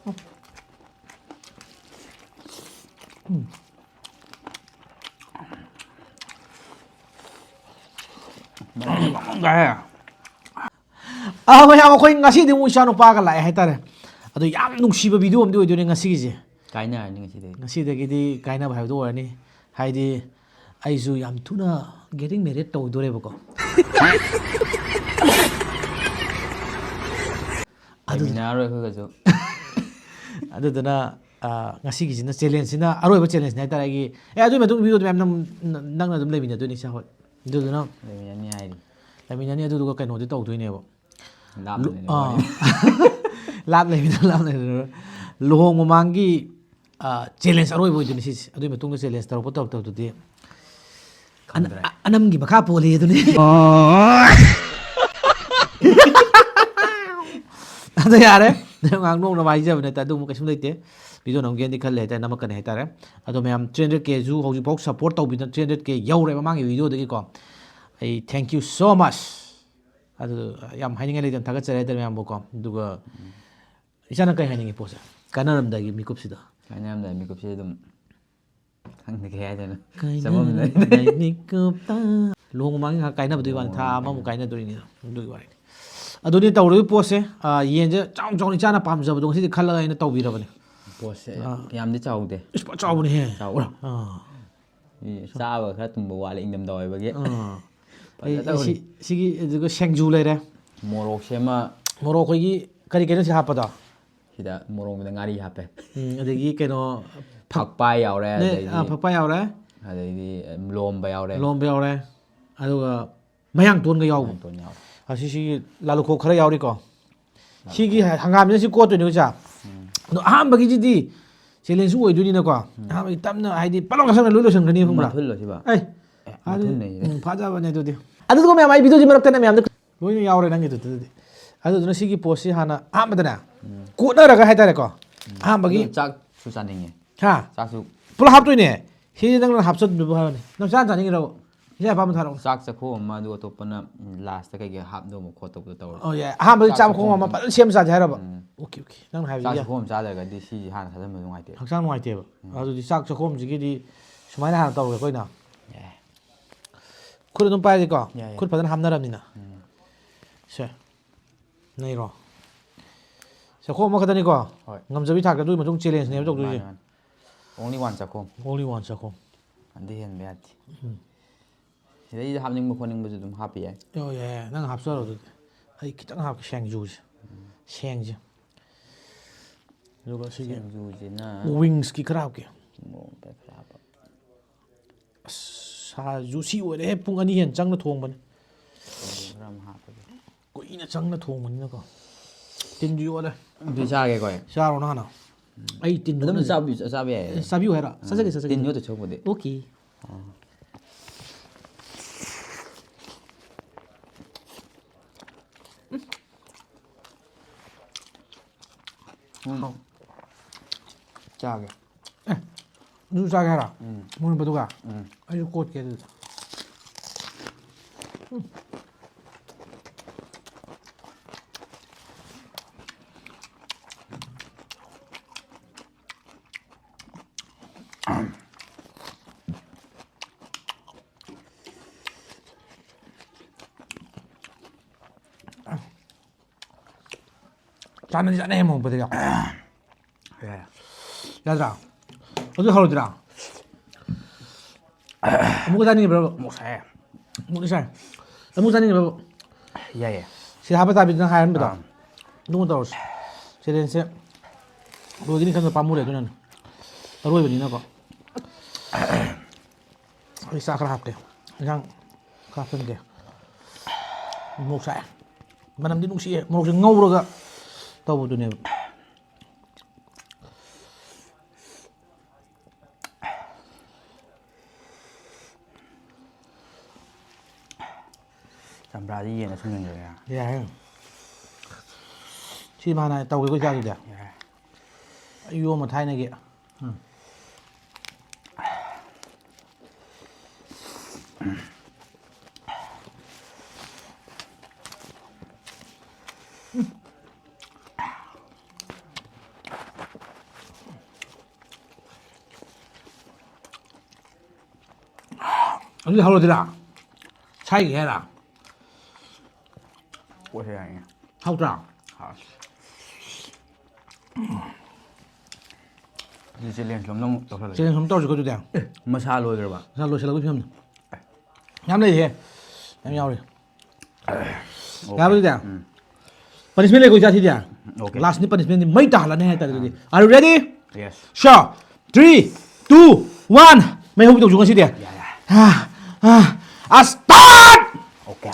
ꯃꯌꯥꯝ ꯑꯩꯈꯣꯏ ꯉꯁꯤꯗꯤ ꯑꯃꯨꯛ ꯏꯆꯥ ꯅꯨꯄꯥꯒ ꯂꯥꯛꯑꯦ ꯍꯥꯏꯇꯥꯔꯦ ꯑꯗꯣ ꯌꯥꯝ ꯅꯨꯡꯁꯤꯕ ꯚꯤꯗꯤꯑꯣ ꯑꯃꯗꯤ ꯑꯣꯏꯗꯣꯏꯅꯦ ꯉꯁꯤꯒꯤꯁꯦ ꯀꯥꯏꯅꯔꯅꯤ ꯉꯁꯤꯗꯒꯤꯗꯤ ꯀꯥꯏꯅꯕ ꯍꯥꯏꯕꯗꯣ ꯑꯣꯏꯔꯅꯤ ꯍꯥꯏꯗꯤ ꯑꯩꯁꯨ ꯌꯥꯝ ꯊꯨꯅ ꯒꯦꯇꯤꯡ ꯃꯦꯔꯤꯠ ꯇꯧꯗꯣꯔꯦꯕꯀꯣ ꯂꯩꯃꯤꯟꯅꯔꯔꯣꯏ ꯑꯩꯈꯣꯏꯒꯁꯨ ꯑꯗꯨꯗꯨꯅ ꯉꯁꯤꯒꯤꯁꯤꯅ ꯆꯦꯂꯦꯟꯖꯁꯤꯅ ꯑꯔꯣꯏꯕ ꯆꯦꯂꯦꯟꯖꯅꯤ ꯍꯥꯏꯇꯥꯔꯦ ꯑꯩꯒꯤ ꯑꯗꯨꯒꯤ ꯃꯇꯨꯡ ꯚꯤꯗꯤꯑꯣꯗꯣ ꯃꯌꯥꯝ ꯅꯪꯅ ꯑꯗꯨꯝ ꯂꯩꯃꯤꯟꯅꯗꯣꯏꯅꯤ ꯏꯆꯥ ꯍꯣꯏ ꯑꯗꯨꯗꯨꯅ ꯂꯩꯃꯤꯟꯅꯅꯤ ꯍꯥꯏꯔꯤ ꯂꯩꯃꯤꯟꯅꯅꯤ ꯑꯗꯨꯗꯨꯒ ꯀꯩꯅꯣꯗꯤ ꯇꯧꯗꯣꯏꯅꯦꯕ ꯂꯥꯞꯅ ꯂꯥꯞ ꯂꯩꯃꯤꯟꯅꯔꯣꯏ ꯂꯨꯍꯣꯡ ꯃꯃꯥꯡꯒꯤ ꯆꯦꯂꯦꯟꯖ ꯑꯔꯣꯏꯕ ꯑꯣꯏꯗꯣꯏꯅꯤ ꯁꯤꯁꯦ ꯑꯗꯨꯒꯤ ꯃꯇꯨꯡꯗ ꯆꯦꯂꯦꯟꯖ ꯇꯧꯔꯛꯄ ꯇꯧꯔꯛꯇꯕꯗꯨꯗꯤ ꯑꯅꯝꯒꯤ ꯃꯈꯥ ꯄꯣꯜꯂꯤ ꯑꯗꯨꯅꯤ ꯑꯗ ꯌꯥꯔꯦ ꯉꯥꯡ ꯅꯣꯛꯅꯕ ꯍꯥꯏꯖꯕ ꯅꯠꯇꯦ ꯑꯗꯨꯒꯨꯝꯕ ꯀꯩꯁꯨꯝ ꯂꯩꯇꯦ ꯚꯤꯗꯤꯑꯣ ꯅꯝꯒꯦꯅꯗꯤ ꯈꯜꯂꯦ ꯍꯥꯏꯇꯥꯔꯦ ꯅꯝꯃꯛꯀꯅꯤ ꯍꯥꯏꯇꯥꯔꯦ ꯑꯗꯣ ꯃꯌꯥꯝ 300Kꯁꯨ ꯍꯧꯖꯤꯛꯐꯥꯎ ꯁꯞꯄꯣꯔꯠ ꯇꯧꯕꯤꯗꯅ 300K ꯌꯧꯔꯦ ꯃꯃꯥꯡꯒꯤ ꯚꯤꯗꯤꯑꯣꯗꯒꯤꯀꯣ ꯑꯩ ꯊꯦꯡꯛ ꯌꯨ ꯁꯣ ꯃꯆ ꯑꯗꯨ ꯌꯥꯝ ꯍꯥꯏꯅꯤꯡꯉꯥꯏ ꯂꯩꯇꯅ ꯊꯥꯒꯠꯆꯔꯦ ꯍꯥꯏꯇꯥꯔꯦ ꯃꯌꯥꯝꯕꯨꯀꯣ ꯑꯗꯨꯒ ꯏꯆꯥꯅ ꯀꯩ ꯍꯥꯏꯅꯤꯡꯉꯤ ꯄꯣꯠꯁꯦ ꯀꯥꯟꯅꯔꯝꯗꯥꯏꯒꯤ ꯃꯤꯀꯨꯞꯁꯤꯗ ꯀꯥꯏꯅꯔꯝꯗꯥꯏ ꯃꯤꯀꯨꯞꯁꯤ ꯑꯗꯨꯝ ꯈꯪꯗꯦ ꯀꯩ ꯍꯥꯏꯗꯣꯏꯅꯣ ꯀꯥꯏꯅꯔꯝꯗꯥꯏ ꯃꯤꯀꯨꯞꯇ ꯂꯨꯍꯣꯡ ꯃꯃꯥꯡꯒꯤ ꯉꯥꯏꯍꯥꯛ ꯀꯥꯏꯅꯕꯗꯨꯒꯤ ꯋꯥꯅꯤ ꯊꯥ ꯑꯃꯃꯨꯛ ꯀꯥꯏꯅꯗꯣꯏꯅꯤ ꯑꯗꯨꯒꯤ ꯋꯥꯔꯤꯅꯤ ꯑꯗꯨꯗꯤ ꯇꯧꯔꯤꯕ ꯄꯣꯠꯁꯦ ꯌꯦꯟꯁꯦ ꯆꯥꯎꯅ ꯆꯥꯎꯅ ꯏꯆꯥꯅ ꯄꯥꯝꯖꯕꯗꯣ ꯉꯁꯤꯗꯤ ꯈꯜꯂꯒ ꯑꯩꯅ ꯇꯧꯕꯤꯔꯕꯅꯤ ꯄꯣꯠꯁꯦ ꯌꯥꯝꯗꯤ ꯆꯥꯎꯗꯦ ꯏꯁ ꯆꯥꯎꯕꯅꯦꯍꯦ ꯆꯥꯎꯕ꯭ꯔꯥ ꯆꯥꯕ ꯈꯔ ꯇꯨꯝꯕ ꯋꯥꯠꯂꯦ ꯏꯪꯊꯝꯊꯥ ꯑꯣꯏꯕꯒꯤ ꯁꯤꯒꯤ ꯑꯗꯨꯒ ꯁꯦꯡꯖꯨ ꯂꯩꯔꯦ ꯃꯣꯔꯣꯛꯁꯦ ꯑꯃ ꯃꯣꯔꯣꯛ ꯑꯩꯈꯣꯏꯒꯤ ꯀꯔꯤ ꯀꯩꯅꯣꯁꯤ ꯍꯥꯞꯄꯗꯣ ꯁꯤꯗ ꯃꯣꯔꯣꯛꯗ ꯉꯥꯔꯤ ꯍꯥꯞꯄꯦ ꯑꯗꯒꯤ ꯀꯩꯅꯣ ꯐꯛꯄꯥꯏ ꯌꯥꯎꯔꯦ ꯑꯗꯩꯗꯤ ꯐꯛꯄꯥ ꯌꯥꯎꯔꯦ ꯑꯗꯩꯗꯤ ꯂꯣꯝꯕ ꯌꯥꯎꯔꯦ ꯂꯣꯝꯕ ꯌꯥꯎꯔꯦ ꯑꯗꯨꯒ ꯃꯌꯥꯡꯇꯣꯟꯒ ꯌꯥꯎꯕ ꯃꯌꯥꯡꯇꯣꯟ ꯌꯥꯎꯔꯦ ꯑꯁꯤꯁꯤꯒꯤ ꯂꯥꯂꯨꯈꯣꯛ ꯈꯔ ꯌꯥꯎꯔꯤꯀꯣ ꯁꯤꯒꯤ ꯍꯪꯒꯥꯝꯁꯤꯅ ꯁꯤ ꯀꯣꯠꯇꯣꯏꯅꯤ ꯏꯆꯥ ꯑꯗꯣ ꯑꯍꯥꯟꯕꯒꯤꯁꯤꯗꯤ ꯆꯦꯂꯦꯟꯖꯁꯨ ꯑꯣꯏꯗꯣꯏꯅꯤꯅꯀꯣ ꯑꯍꯥꯟꯕꯒꯤ ꯇꯞꯅ ꯍꯥꯏꯗꯤ ꯄꯠꯂꯥꯎ ꯉꯁꯪꯅ ꯂꯣꯏ ꯂꯣꯏꯁꯟꯒꯅꯤ ꯈꯪꯕ꯭ꯔꯥ ꯃꯊꯨꯜꯂꯣ ꯁꯤꯕ ꯃꯊꯨꯜꯅꯦ ꯐꯖꯕꯅꯦ ꯑꯗꯨꯗꯤ ꯑꯗꯨꯒ ꯃꯌꯥꯝ ꯑꯩ ꯚꯤꯗꯤꯑꯣꯁꯤ ꯃꯔꯛꯇꯅꯦ ꯃꯌꯥꯝꯗ ꯂꯣꯏꯅ ꯌꯥꯎꯔꯦ ꯅꯪꯒꯤꯗꯨꯗꯗꯤ ꯑꯗꯨꯗꯨꯅ ꯁꯤꯒꯤ ꯄꯣꯠꯁꯤ ꯍꯥꯟꯅ ꯑꯍꯥꯟꯕꯗꯅꯦ ꯀꯣꯠꯅꯔꯒ ꯍꯥꯏꯇꯥꯔꯦꯀꯣ ꯑꯍꯥꯟꯕꯒꯤ ꯆꯥꯛꯁꯨ ꯆꯥꯅꯤꯡꯉꯦ ꯍꯥ ꯆꯥꯛꯁꯨ ꯄꯨꯂꯞ ꯍꯥꯞꯇꯣꯏꯅꯦ ꯁꯤꯁꯤ ꯅꯪꯅ ꯍꯥꯞꯆꯟꯗꯕ ꯍꯥꯏꯕꯅꯤ ꯅꯪ ꯆꯥꯅꯤꯡꯉꯤꯔꯕ ꯏꯁꯥ ꯑꯄꯥꯝꯕ ꯊꯥꯔꯛꯑꯣ ꯆꯥꯛ ꯆꯥꯈꯣ ꯑꯃ ꯑꯗꯨꯒ ꯑꯇꯣꯞꯄꯅ ꯂꯥꯁꯇ ꯀꯩꯀꯩ ꯍꯥꯞꯗꯧꯕ ꯈꯣꯠꯇꯧꯕꯗꯣ ꯇꯧꯔꯦ ꯑꯣ ꯌꯥꯏ ꯑꯍꯥꯟꯕꯗꯤ ꯆꯥꯕ ꯈꯣꯡ ꯑꯃ ꯐꯖꯅ ꯁꯦꯝ ꯆꯥꯁꯦ ꯍꯥꯏꯔꯕ ꯑꯣꯀꯦ ꯑꯣꯀꯦ ꯅꯪꯅ ꯍꯥꯏꯕꯗꯤ ꯆꯥꯛ ꯌꯥꯏ ꯆꯥꯈꯣ ꯑꯃ ꯆꯥꯗ꯭ꯔꯒꯗꯤ ꯁꯤꯁꯤ ꯍꯥꯟꯅ ꯊꯥꯖꯟꯕ ꯅꯨꯡꯉꯥꯏꯇꯦ ꯍꯛꯆꯥꯡ ꯅꯨꯡꯉꯥꯏꯇꯦꯕ ꯑꯗꯨꯗꯤ ꯆꯥꯛ ꯆꯥꯈꯣꯝꯁꯤꯒꯤꯗꯤ ꯁꯨꯃꯥꯏꯅ ꯍꯥꯟꯅ ꯇꯧꯔꯒꯦ ꯑꯩꯈꯣꯏꯅ ꯌꯥꯏ ꯈꯨꯠ ꯑꯗꯨꯝ ꯄꯥꯏꯔꯤꯀꯣ ꯌꯥꯏ ꯈꯨꯠ ꯐꯖꯅ ꯍꯥꯝꯅꯔꯕꯅꯤꯅ ꯁꯦ ꯅꯩꯔꯣ ꯆꯥꯛꯈꯣꯝ ꯑꯃꯈꯛꯇꯅꯤꯀꯣ ꯍꯣꯏ ꯉꯝꯖꯕꯤ ꯊꯥꯛꯇ ꯑꯗꯨꯒꯤ ꯃꯇꯨꯡ ꯆꯦꯂꯦꯟꯖꯅꯦꯕ ꯇꯧꯗꯣꯏꯁꯦ ꯃꯥꯅꯦ ꯃꯥꯅꯦ ꯑꯣꯡꯂꯤ ꯋꯥꯟ ꯆꯥꯛꯈꯣꯝ ꯑꯣꯟꯂꯤ ꯋꯥꯟ ꯆꯥꯛꯈꯣꯝ ꯑꯗꯩ ꯍꯦꯟꯕ ꯌꯥꯗꯦ ꯁꯤꯗꯩꯗ ꯍꯥꯞꯅꯤꯡꯕ ꯈꯣꯠꯅꯤꯡꯕꯁꯨ ꯑꯗꯨꯝ ꯍꯥꯞꯄ ꯌꯥꯏ ꯑꯣ ꯌꯥꯏ ꯅꯪ ꯍꯥꯞꯆꯔꯣ ꯑꯗꯨꯗꯤ ꯑꯩ ꯈꯤꯇꯪ ꯍꯥꯞꯀꯦ ꯁꯦꯡꯖꯨꯁꯦ ꯁꯦꯡꯁꯦ ꯑꯗꯨꯒ ꯁꯤꯒꯤ ꯁꯤꯡꯖꯨꯁꯤꯅ ꯋꯤꯡꯁꯀꯤ ꯈꯔ ꯍꯥꯞꯀꯦ ꯃꯣꯔꯣꯛ ꯈꯔ ꯍꯥꯞꯄ ꯑꯁ ꯁꯥꯁꯨ ꯁꯤ ꯑꯣꯏꯔꯦ ꯄꯨꯡ 2 ꯍꯦꯟꯅ ꯆꯪꯅ ꯊꯣꯡꯕꯅꯤ ꯁꯤꯡꯖꯨ ꯈꯔ ꯑꯃ ꯍꯥꯞꯄꯒꯦ ꯀꯨꯏꯅ ꯆꯪꯅ ꯊꯣꯡꯕꯅꯤꯅꯀꯣ ꯇꯤꯟꯁꯨ ꯌꯣꯠꯂꯦ ꯑꯗꯨ ꯆꯥꯒꯦꯀꯣ ꯆꯥꯔꯣ ꯅꯪ ꯍꯥꯟꯅ ꯑꯩ ꯇꯤꯟ ꯑꯗꯨꯝ ꯌꯣꯠꯅꯁꯦ ꯆꯥꯕ ꯌꯥꯏ ꯆꯥꯕꯤꯌꯨ ꯍꯥꯏꯔꯣ ꯆꯠꯆꯒꯦ ꯇꯤꯟ ꯌꯣꯠꯇ ꯁꯔꯨꯛꯄꯨꯗꯤ ꯑꯣꯀꯦ ꯆꯥꯒꯦ ꯑꯗꯨ ꯆꯥꯒꯦ ꯍꯥꯏꯔꯣ ꯃꯨꯟꯕꯗꯨꯒ ꯑꯩꯁꯨ ꯀꯣꯠꯀꯦ ꯑꯗꯨꯗꯤ ꯆꯥꯅꯗꯤ ꯆꯥꯅꯩ ꯃꯨꯟꯕꯗꯒ ꯌꯥꯗ꯭ꯔꯥ ꯑꯗꯨ ꯍꯧꯔꯣꯏꯗ꯭ꯔꯥ ꯑꯃꯨꯛꯀ ꯆꯥꯅꯤꯡꯉꯤꯕ꯭ꯔꯕ ꯑꯃꯨꯛ ꯁꯥꯏ ꯑꯃꯨꯛꯀ ꯁꯥꯏ ꯑꯃꯨꯛ ꯆꯥꯅꯤꯡꯉꯤꯕ꯭ꯔꯕ ꯌꯥꯏꯌꯦ ꯁꯤꯗ ꯍꯥꯞꯄ ꯇꯥꯕꯤ ꯅꯪ ꯍꯥꯏꯔꯝꯕꯗꯣ ꯑꯗꯨꯒ ꯇꯧꯔꯁꯤ ꯆꯦꯂꯦꯟꯖꯁꯦ ꯂꯣꯏꯒꯅꯤ ꯈꯟꯕ ꯄꯥꯝꯃꯨꯔꯦ ꯑꯗꯨꯅꯅꯦ ꯑꯔꯣꯏꯕꯅꯤꯅꯀꯣ ꯑꯩ ꯆꯥꯛ ꯈꯔ ꯍꯥꯞꯀꯦ ꯏꯟꯁꯥꯡ ꯈꯔ ꯍꯥꯞꯆꯤꯟꯒꯦ ꯃꯣꯔꯣꯛ ꯁꯥꯏ ꯃꯅꯝꯗꯤ ꯅꯨꯡꯁꯤꯌꯦ ꯃꯣꯔꯣꯛꯁꯦ ꯉꯧꯔꯒ ꯇꯧꯕꯗꯨꯅꯦꯕ ꯆꯝꯄ꯭ꯔꯥꯗꯤ ꯌꯦꯟꯅ ꯁꯨꯝ ꯌꯦꯡꯖꯔꯦ ꯌꯥꯏ ꯁꯤ ꯃꯥꯅ ꯇꯧꯒꯦꯀꯣ ꯏꯆꯥꯗꯨꯗꯤ ꯌꯥꯏ ꯑꯩ ꯌꯣꯝꯃ ꯊꯥꯏꯅꯒꯤ ꯑꯗꯨꯗꯤ ꯍꯧꯔꯗꯤꯔꯥ ꯁꯥꯏꯒꯦ ꯍꯥꯏꯔ ꯄꯣꯠꯁꯦ ꯌꯥꯏꯅꯦ ꯍꯧꯗ꯭ꯔꯥ ꯑꯗꯨ ꯆꯦꯂꯦꯟꯖ ꯂꯣꯝꯗ ꯑꯃꯨꯛ ꯇꯧꯁꯜꯂꯁꯤ ꯆꯦꯂꯦꯟꯖ ꯑꯃ ꯇꯧꯔꯁꯤꯀꯣ ꯑꯗꯨꯗꯤ ꯃꯁꯥ ꯂꯣꯏꯈ꯭ꯔꯕ ꯉꯁꯥꯏ ꯂꯣꯏꯁꯤꯜꯂꯒ ꯐꯤꯕꯝꯗ ꯌꯥꯝ ꯂꯩꯍꯦ ꯌꯥꯝ ꯌꯥꯎꯔꯤ ꯌꯥꯕ ꯑꯗꯨꯗꯤ ꯄꯅꯤꯁꯃꯦꯟ ꯂꯩꯀꯣ ꯏꯆꯥꯁꯤꯗꯤ ꯑꯣꯀꯦ ꯂꯥꯁꯅꯤ ꯄꯅꯤꯁꯃꯦꯟꯗꯤ ꯃꯩ ꯇꯥꯍꯜꯂꯅꯤ ꯍꯥꯏꯇꯥꯔꯦ ꯑꯗꯨꯗꯤ are you ready yes so 3 2 1 ꯃꯩ ꯍꯧꯕꯤ ꯇꯧꯁꯨ ꯉꯁꯤꯗꯤ ꯌꯥꯏ ꯁ꯭ꯇꯥꯔꯠ ꯑꯣꯀꯦ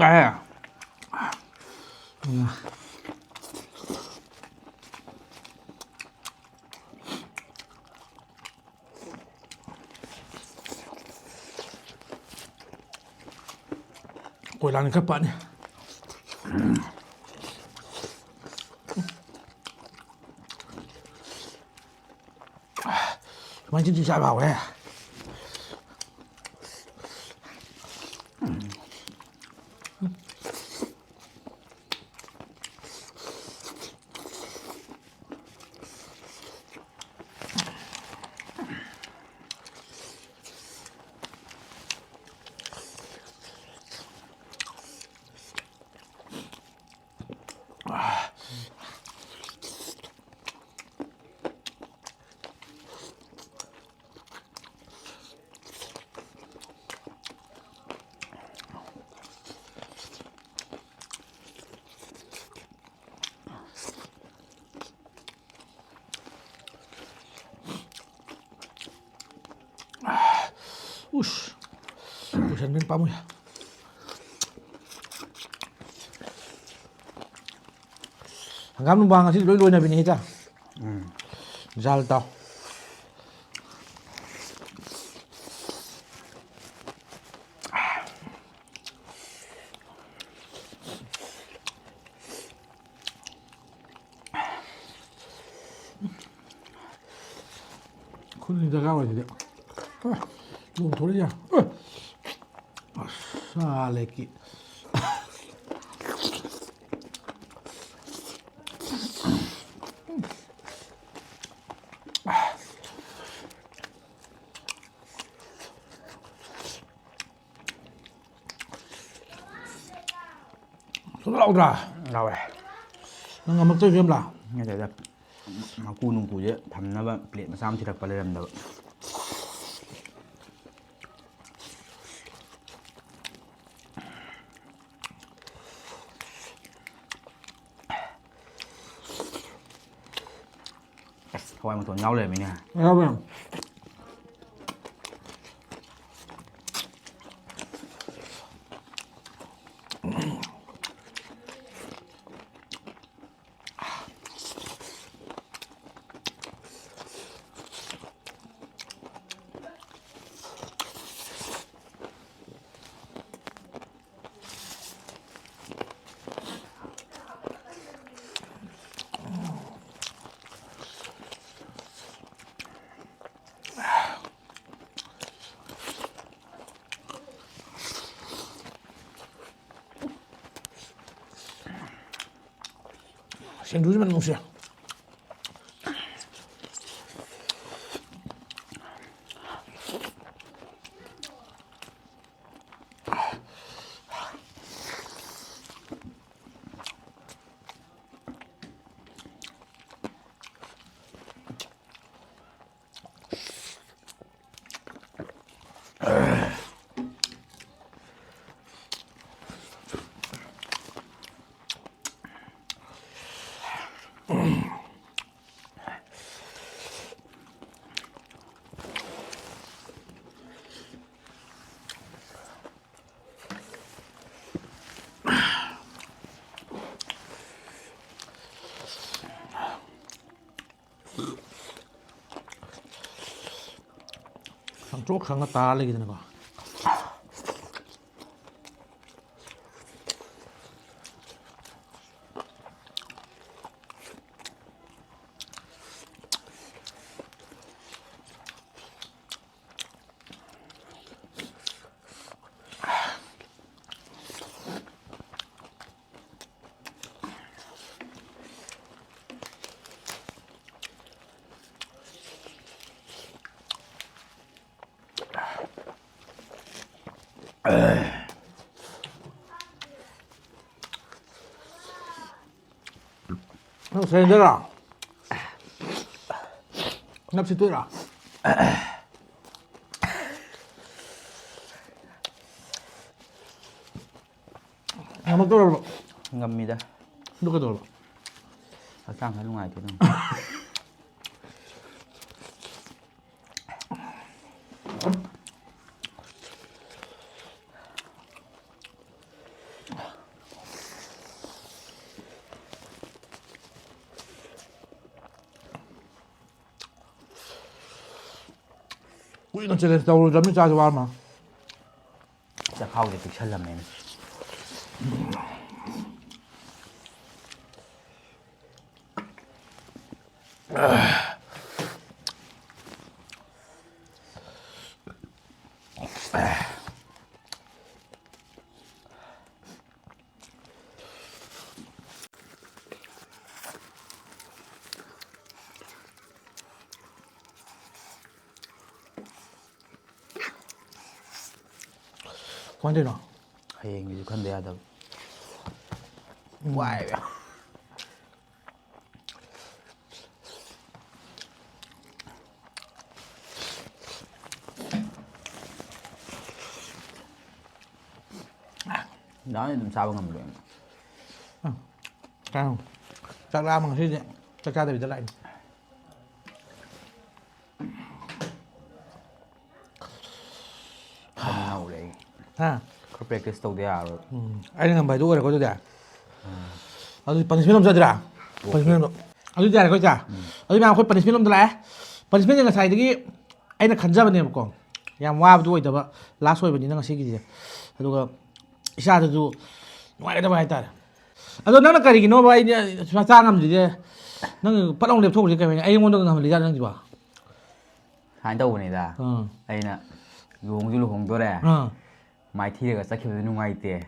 ꯀꯥꯏ ꯀꯣꯏꯂꯥꯅꯤ ꯈꯔ ꯄꯥꯅꯤ ꯁꯨꯃꯥꯏꯅ ꯆꯤꯟ ꯆꯥꯕ ꯍꯥꯎꯋꯦ 우씨 우선 빵이야 hanggang nung bang kasi loy na binihita zal tao kunni da gawa jadi luôn thôi nha xa lệ kì số lâu rồi ꯂꯥꯎꯋꯦ nó ngầm tới game là ꯅꯠꯇꯦꯗ ꯃꯀꯨ ꯅꯨꯡꯀꯨꯁꯦ ꯊꯝꯅꯕ ꯄ꯭ꯂꯦꯠ ꯃꯆꯥ ꯑꯃ ꯊꯤꯔꯛꯄ ꯂꯩꯔꯝꯗꯕ ꯑꯁ ꯍꯋꯥꯏ ꯃꯇꯣꯟ ꯌꯥꯎ ꯂꯩꯔꯝꯃꯤꯅꯦ Không Sen duydun mu Musa? Thằng chốt thằng nó ta lên cái này coi. 너 세인데라. 납치 뛰라. 한번 떨어봐. Ngâm đó. 이렇게 떨어봐. Sang phải lúc này thì 우리는 저래서 오늘 점심 자주 와 마. sẽ khâu thì thực sự là mềm. quan trọng nào? Hèn gì không để đâu. Hoài vậy. Đó thì làm sao ngầm được. Sao? Chắc ra bằng cái gì? Chắc ra thì bị lạnh. Không ngầu đấy. Ha. Có practice đâu để à rồi. Anh làm bài đua này có được à? Punishment không ra punishment không. Anh đi ra có chả? Anh mà khối punishment không được à? Punishment yang sai thì anh là khẩn ra bên này một con. Yang wow đuôi đó, last đuôi bên này nó sẽ cái gì? Aduga 이샤도 와이다 와이다 아도 나는 까리기 너 바이 사상함 이제 너는 빠롱 랩톡 이렇게 그냥 아이 원도 하면 리자 너는 좋아 Hai đâu này ra. Đây nè. Luồng du luồng tôi đây. Mai thi được sẽ kêu nó ngay tiền.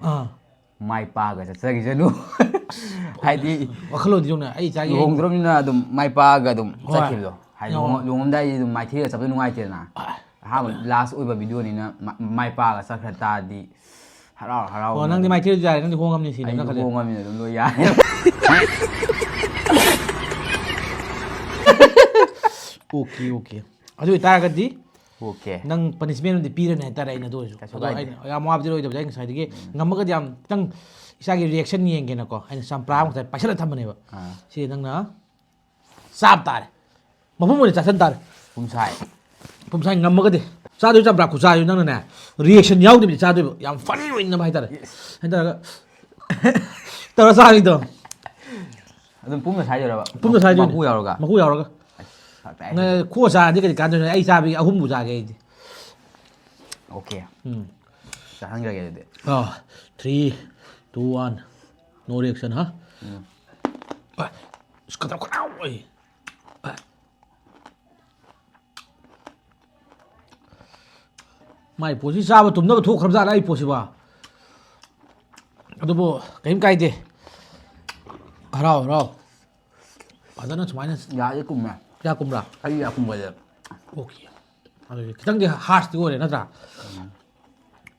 Mai pa cái sẽ cái nó. Hai đi. 와클로 디종네 아이 자기 Luồng tôi là đùm mai pa cái đùm sẽ kêu rồi. Hai luồng hôm nay đùm mai thi được sắp nó ngay tiền à. Ha last ui video này nè mai pa cái sẽ khởi ta đi. Harau. nang di mai tir jare nang di hongam ni sini Ai nang kale hongam ni dum lo ya. okay adu itagadi Okay. nang punishment di pira na tara ina do Kaso ado ba ai ya mo abdi ro da jang sai dige ngamaga jam tang isagi reaction ni yeng na ko ai sam pra mo sai pasala thamne ba si nang na sap tare mapum mo ni chasan tare Pumsai. pumsai ngamaga de sa do jam pra ku sa yu nang na reaction yaw de sa do yam funny rin na ba tare hai tare tara sa ri do Dum pum là sai rồi ba. pum sa yu Maku yaw rồi ka. maku yaw ro ka nè khu sa đi cái can cho ai sa bi ahum bu sa cái Okay. Sa hang cái đấy. 3 2 1 no reaction ha skata ko au oi mai po si sa ba tum na thu kham za lai po si ba adu bo kaim kai de rao padana chmai Ya cái cùng mà. ya kum ra Ai ya cùng vậy. 오케이. 아, 그냥 게 하스 되고 나더라.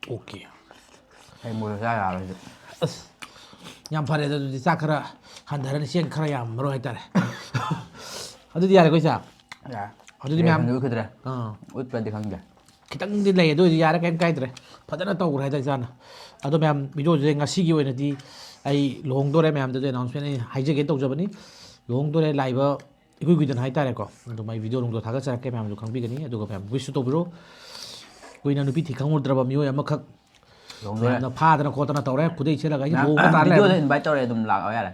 오케이. Hay mua ra rồi. 얌파레도 사카라 한 달에 시엔 카라 얌으로 했다래. 어디 야래 거기서. Dạ. 어디 면 Nữa cái đấy. Út bên thì không vậy. 기땅 딜레이도 야래 깐 까이더래. 파다나 또 그래 하잖아. 아도 면 미도 제가 시기 오는데 아이 롱도레 면도 제 나운스면이 하이제게 또 저번이 롱도레 라이브 이구이구든 하이타래거. 또 마이 비디오 롱도 다가서게 면도 강비거니. 아도 면 위스 또 브로. 고이나 누비 티강을 들어봐 미오 야막학 Đúng rồi. nó pha nó có tao đấy, cuối chơi là cái Dạ. bố nó tán Video lên. lên bài tao đây đùm lạc ở đây.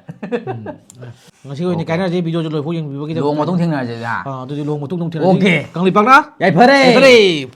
Nó sẽ cái này video cho lời phụ nhưng vì cái Luồng mà tung thiên là gì hả? tôi luôn một tung tung thiên. Ok. Càng lì bằng đó. Vậy phải đi. Phải đi.